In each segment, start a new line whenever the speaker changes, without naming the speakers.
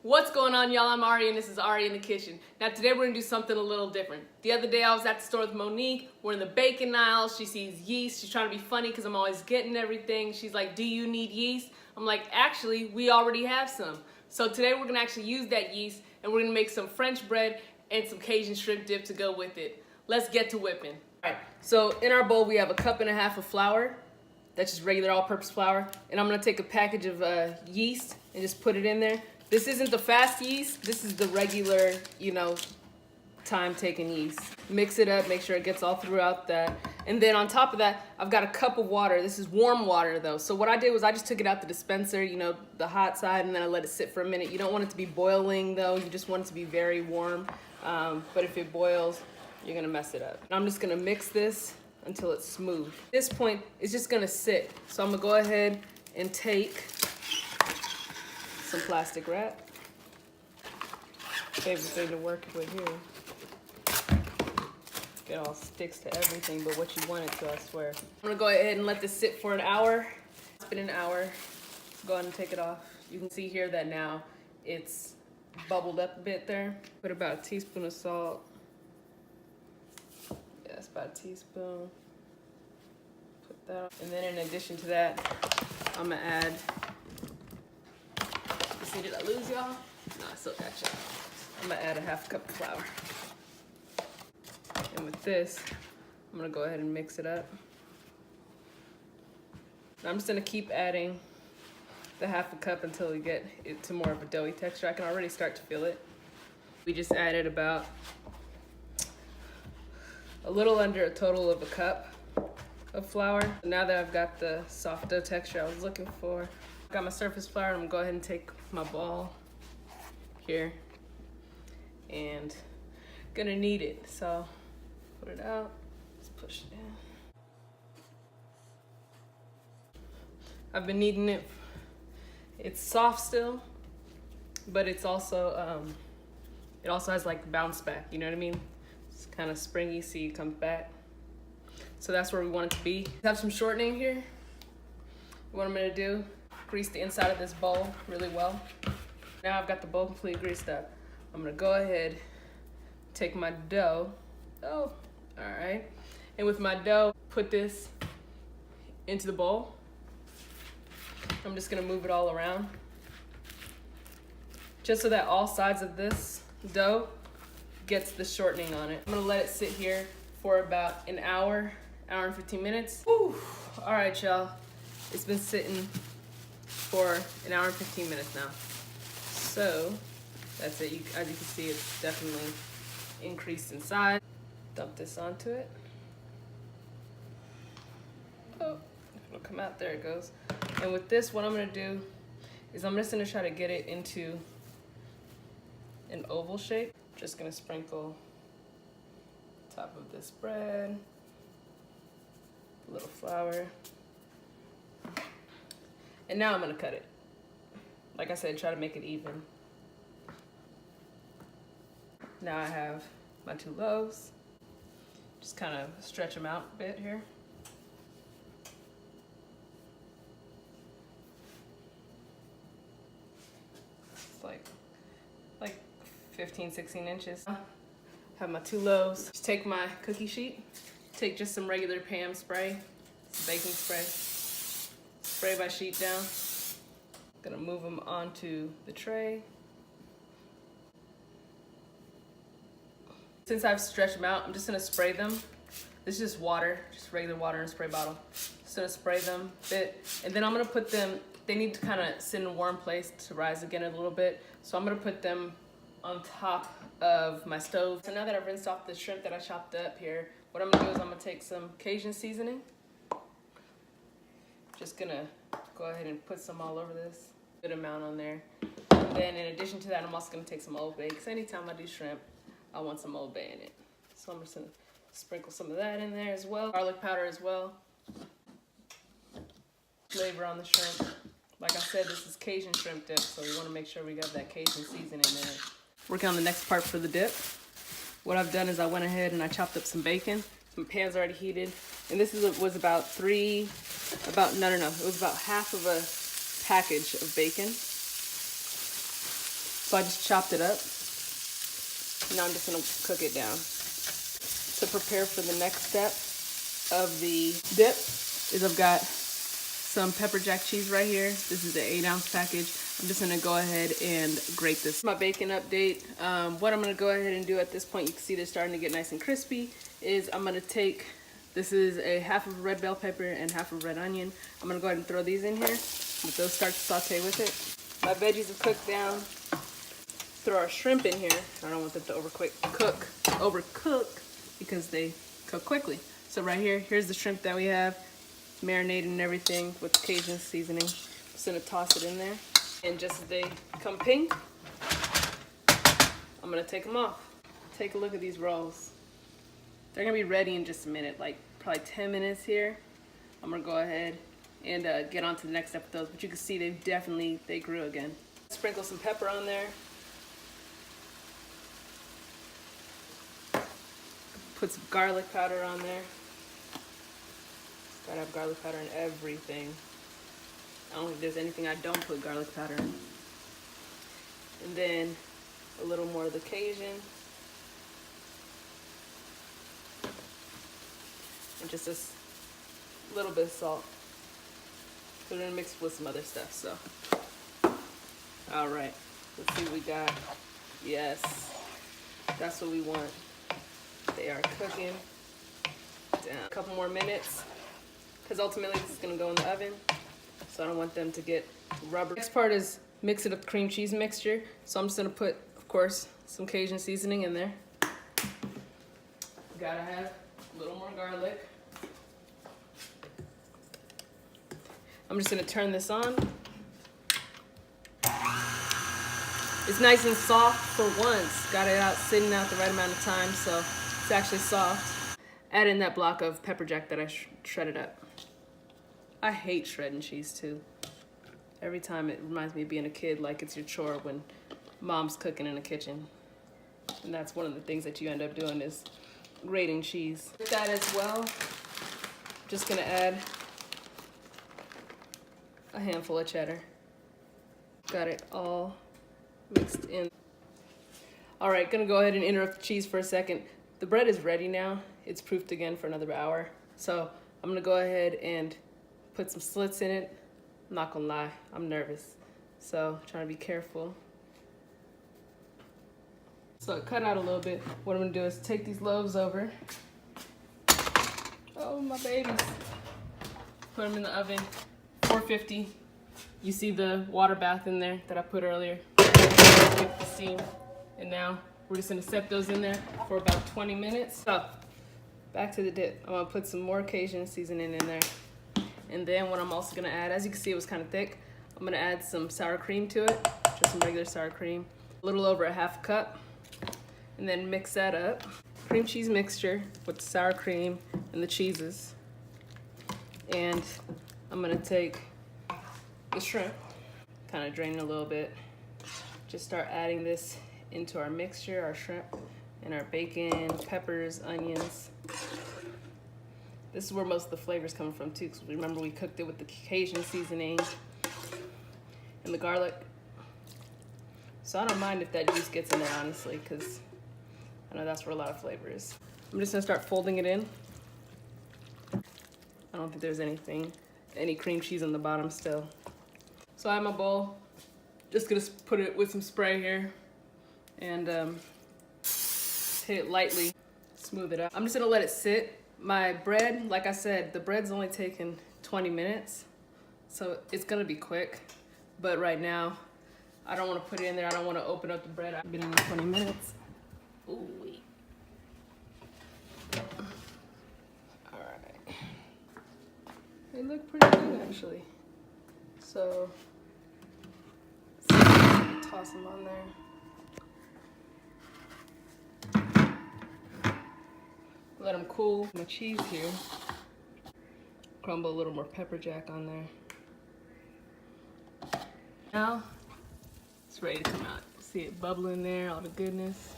What's going on, y'all? I'm Ari and this is Ari in the Kitchen. Now today we're gonna do something a little different. The other day I was at the store with Monique. We're in the bacon aisle. She sees yeast. She's trying to be funny because I'm always getting everything. She's like, do you need yeast? I'm like, actually, we already have some. So today we're gonna actually use that yeast and we're gonna make some French bread and some Cajun shrimp dip to go with it. Let's get to whipping. All right, so in our bowl we have 1.5 cups of flour. That's just regular all-purpose flour. And I'm gonna take a package of yeast and just put it in there. This isn't the fast yeast. This is the regular, time-taking yeast. Mix it up, make sure it gets all throughout that. And then on top of that, I've got a cup of water. This is warm water though. So what I did was I just took it out the dispenser, the hot side, and then I let it sit for a minute. You don't want it to be boiling though. You just want it to be very warm. But if it boils, you're gonna mess it up. And I'm just gonna mix this until it's smooth. At this point, it's just gonna sit. So I'm gonna go ahead and take some plastic wrap. Favorite thing to work with here. It all sticks to everything but what you want it to, I swear. I'm gonna go ahead and let this sit for an hour. It's been an hour. Go ahead and take it off. You can see here that now it's bubbled up a bit there. Put about a teaspoon of salt. Yeah, that's about a teaspoon. Put that on. And then in addition to that, I'm gonna add, see, did I lose y'all? No, I still got y'all. I'm gonna add 1/2 cup of flour. And with this, I'm gonna go ahead and mix it up. Now I'm just gonna keep adding the 1/2 cup until we get it to more of a doughy texture. I can already start to feel it. We just added about a little under a total of 1 cup of flour. Now that I've got the soft dough texture I was looking for, got my surface flour, and I'm gonna go ahead and take my ball here and gonna knead it. So put it out, just push it in. I've been kneading it. It's soft still, but it's also it also has like bounce back, you know what I mean? It's kind of springy, see it comes back. So that's where we want it to be. I have some shortening here. What I'm gonna do, grease the inside of this bowl really well. Now I've got the bowl completely greased up. I'm gonna go ahead, take my dough. Oh, all right. And with my dough, put this into the bowl. I'm just gonna move it all around, just so that all sides of this dough gets the shortening on it. I'm gonna let it sit here for about an hour and 15 minutes. Whew. All right, y'all. It's been sitting for an hour and 15 minutes now. So that's it. As you can see, it's definitely increased in size. Dump this onto it. Oh, it'll come out. There it goes. And with this, what I'm gonna do is I'm just gonna try to get it into an oval shape. Just gonna sprinkle top of this bread, a little flour. And now I'm gonna cut it. Like I said, try to make it even. Now I have my 2 loaves. Just kind of stretch them out a bit here. It's like 15, 16 inches. Have my 2 loaves. Just take my cookie sheet. Take just some regular Pam spray, some baking spray. Spray my sheet down. Gonna move them onto the tray. Since I've stretched them out, I'm just gonna spray them. This is just water, just regular water in a spray bottle. Just gonna spray them a bit, and then I'm gonna put them, they need to kind of sit in a warm place to rise again a little bit. So I'm gonna put them on top of my stove. So now that I've rinsed off the shrimp that I chopped up here, what I'm gonna do is I'm gonna take some Cajun seasoning. Just gonna go ahead and put some all over this. Good amount on there. And then in addition to that, I'm also gonna take some Old Bay, because anytime I do shrimp, I want some Old Bay in it. So I'm just gonna sprinkle some of that in there as well. Garlic powder as well. Flavor on the shrimp. Like I said, this is Cajun shrimp dip, so we wanna make sure we got that Cajun seasoning in it. Working on the next part for the dip. What I've done is I went ahead and I chopped up some bacon. My pan's already heated. And this was about it was about half of a package of bacon. So I just chopped it up. Now I'm just gonna cook it down. To prepare for the next step of the dip is I've got some pepper jack cheese right here. This is the 8-ounce package. I'm just gonna go ahead and grate this. My bacon update. What I'm gonna go ahead and do at this point, you can see they're starting to get nice and crispy, is I'm gonna take, this is a half of red bell pepper and half of red onion. I'm gonna go ahead and throw these in here. Let those start to saute with it. My veggies have cooked down. Throw our shrimp in here. I don't want them to overcook because they cook quickly. So right here, here's the shrimp that we have, marinated and everything with Cajun seasoning. Just gonna toss it in there. And just as they come pink, I'm gonna take them off. Take a look at these rolls. They're gonna be ready in just a minute, like probably 10 minutes here. I'm gonna go ahead and get on to the next step of those, but you can see they grew again. Sprinkle some pepper on there. Put some garlic powder on there. Gotta have garlic powder in everything. I don't think there's anything I don't put garlic powder in. And then a little more of the Cajun. And just a little bit of salt. So we're gonna mix with some other stuff, so. All right, let's see what we got. Yes, that's what we want. They are cooking down. A couple more minutes, because ultimately this is gonna go in the oven, so I don't want them to get rubber. Next part is mix it up cream cheese mixture. So I'm just gonna put, of course, some Cajun seasoning in there. Gotta have a little more garlic. I'm just gonna turn this on. It's nice and soft for once. Got it out, sitting out the right amount of time, so it's actually soft. Add in that block of pepper jack that I shredded up. I hate shredding cheese too. Every time it reminds me of being a kid, like it's your chore when mom's cooking in the kitchen. And that's one of the things that you end up doing is grating cheese. With that as well, just gonna add a handful of cheddar. Got it all mixed in. All right, gonna go ahead and interrupt the cheese for a second. The bread is ready now. It's proofed again for another hour. So I'm gonna go ahead and put some slits in it. I'm not gonna lie, I'm nervous. So trying to be careful. So it cut out a little bit. What I'm gonna do is take these loaves over. Oh, my babies. Put them in the oven, 450. You see the water bath in there that I put earlier. Keep the steam. And now we're just gonna set those in there for about 20 minutes. So back to the dip. I'm gonna put some more Cajun seasoning in there. And then what I'm also gonna add, as you can see it was kind of thick, I'm gonna add some sour cream to it, just some regular sour cream. A little over a half cup. And then mix that up. Cream cheese mixture with the sour cream and the cheeses. And I'm gonna take the shrimp, kind of drain it a little bit. Just start adding this into our mixture, our shrimp and our bacon, peppers, onions. This is where most of the flavor's coming from too, because remember we cooked it with the Cajun seasoning and the garlic. So I don't mind if that juice gets in there, honestly, because I know that's where a lot of flavor is. I'm just gonna start folding it in. I don't think there's any cream cheese on the bottom still. So I have my bowl. Just gonna put it with some spray here and hit it lightly, smooth it out. I'm just gonna let it sit. My bread, like I said, the bread's only taken 20 minutes, so it's gonna be quick. But right now, I don't wanna put it in there. I don't wanna open up the bread. I've been in 20 minutes. Ooh, wait. All right. They look pretty good, actually. So, toss them on there. Let them cool. My cheese here. Crumble a little more pepper jack on there. Now, it's ready to come out. See it bubbling there, all the goodness.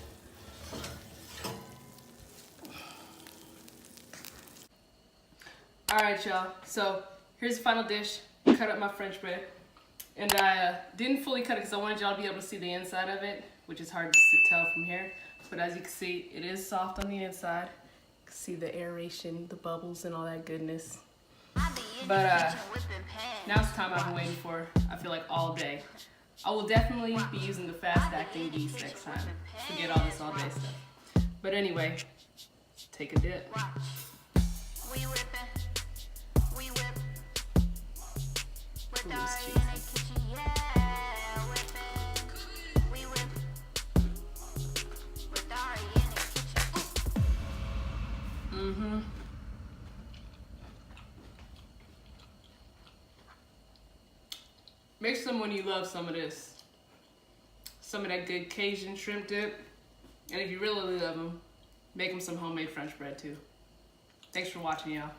All right, y'all. So here's the final dish. Cut up my French bread. And I didn't fully cut it because I wanted y'all to be able to see the inside of it, which is hard to tell from here. But as you can see, it is soft on the inside. You can see the aeration, the bubbles, and all that goodness. But now it's time I've been waiting for, I feel like, all day. I will definitely be using the fast-acting yeast next time. Forget all this all-day stuff. But anyway, take a dip. Make some when you love some of this. Some of that good Cajun shrimp dip. And if you really love them, make them some homemade French bread too. Thanks for watching, y'all.